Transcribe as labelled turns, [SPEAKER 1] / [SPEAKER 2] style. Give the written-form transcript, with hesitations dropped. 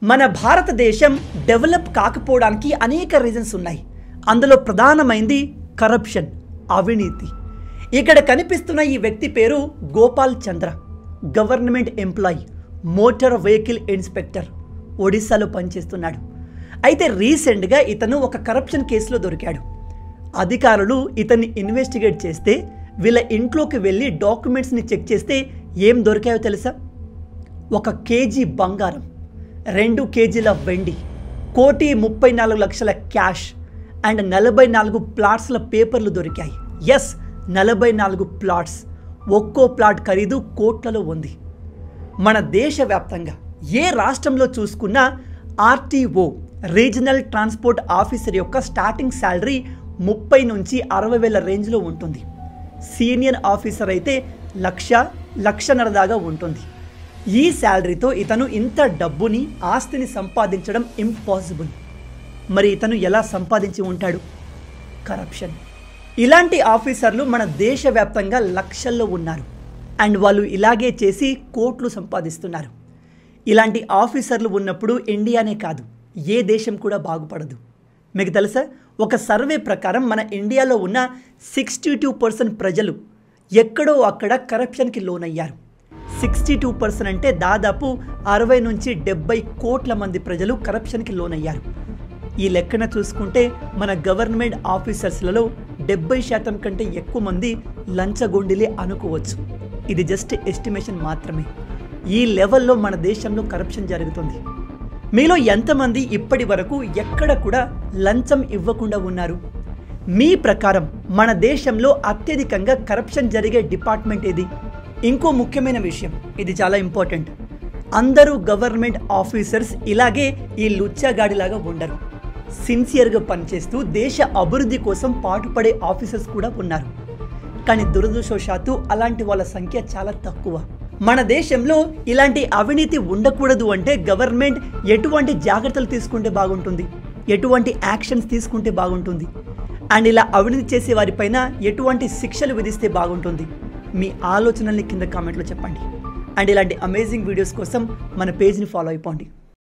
[SPEAKER 1] మన భారతదేశం డెవలప్ కాకపోవడానికి అనేక రీజన్స్ ఉన్నాయి. అందులో ప్రధానమైంది కరప్షన్, అవినీతి. ఇక్కడ కనిపిస్తున్న ఈ వ్యక్తి పేరు Gopal Chandra, government employee, motor vehicle inspector, ఒడిశాలో పనిచేస్తున్నాడు. అయితే రీసెంట్గా ఇతను ఒక కరప్షన్ కేసులో దొరికాడు. అధికారులు ఇతన్ని ఇన్వెస్టిగేట్ చేస్తే వీళ్ళ ఇంట్లోకి వెళ్ళి డాక్యుమెంట్స్ని చెక్ చేస్తే ఏం దొరికాయో తెలుసా? 1 కేజీ బంగారం, 2 కేజీల వెండి, 1,34,00,000 క్యాష్ అండ్ 44 ప్లాట్స్ల పేపర్లు దొరికాయి. Yes, 44 plots. ఒక్కో ప్లాట్ ఖరీదు కోట్లలో ఉంది. మన దేశవ్యాప్తంగా ఏ రాష్ట్రంలో చూసుకున్నా ఆర్టీఓ, రీజనల్ ట్రాన్స్పోర్ట్ ఆఫీసర్ యొక్క స్టార్టింగ్ శాలరీ 30 నుంచి 60,000 రేంజ్లో ఉంటుంది. సీనియర్ ఆఫీసర్ అయితే 1,00,000 దాకా ఉంటుంది. ఈ శాలరీతో ఇతను ఇంత డబ్బుని, ఆస్తిని సంపాదించడం ఇంపాసిబుల్. మరి ఇతను ఎలా సంపాదించి ఉంటాడు? కరప్షన్. ఇలాంటి ఆఫీసర్లు మన దేశవ్యాప్తంగా లక్షల్లో ఉన్నారు. అండ్ వాళ్ళు ఇలాగే చేసి కోట్లు సంపాదిస్తున్నారు. ఇలాంటి ఆఫీసర్లు ఉన్నప్పుడు ఇండియానే కాదు, ఏ దేశం కూడా బాగుపడదు. మీకు తెలుసా, ఒక సర్వే ప్రకారం మన ఇండియాలో ఉన్న 62% ప్రజలు ఎక్కడో అక్కడ కరప్షన్కి లోనయ్యారు. 62% అంటే దాదాపు 60 నుంచి 70 కోట్ల మంది ప్రజలు కరప్షన్కి లోనయ్యారు. ఈ లెక్కన చూసుకుంటే మన గవర్నమెంట్ ఆఫీసర్స్లలో 70% కంటే ఎక్కువ మంది లంచగొండిలే అనుకోవచ్చు. ఇది జస్ట్ ఎస్టిమేషన్ మాత్రమే. ఈ లెవెల్లో మన దేశంలో కరప్షన్ జరుగుతుంది. మీలో ఎంతమంది ఇప్పటి వరకు ఎక్కడ కూడా లంచం ఇవ్వకుండా ఉన్నారు? మీ ప్రకారం మన దేశంలో అత్యధికంగా కరప్షన్ జరిగే డిపార్ట్మెంట్ ఏది? ఇంకో ముఖ్యమైన విషయం, ఇది చాలా ఇంపార్టెంట్. అందరూ గవర్నమెంట్ ఆఫీసర్స్ ఇలాగే ఈ లుచ్చాగాడిలాగా ఉండరు. సిన్సియర్గా పనిచేస్తూ దేశ అభివృద్ధి కోసం పాటుపడే ఆఫీసర్స్ కూడా ఉన్నారు. కానీ దురదృష్టవశాత్తు అలాంటి వాళ్ళ సంఖ్య చాలా తక్కువ. మన దేశంలో ఇలాంటి అవినీతి ఉండకూడదు అంటే గవర్నమెంట్ ఎటువంటి జాగ్రత్తలు తీసుకుంటే బాగుంటుంది, ఎటువంటి యాక్షన్స్ తీసుకుంటే బాగుంటుంది, అండ్ ఇలా అవినీతి చేసే వారిపైన ఎటువంటి శిక్షలు విధిస్తే బాగుంటుంది? మీ ఆలోచనల్ని కింద కామెంట్లో చెప్పండి. అండ్ ఇలాంటి అమేజింగ్ వీడియోస్ కోసం మన పేజ్ని ఫాలో అయిపోండి.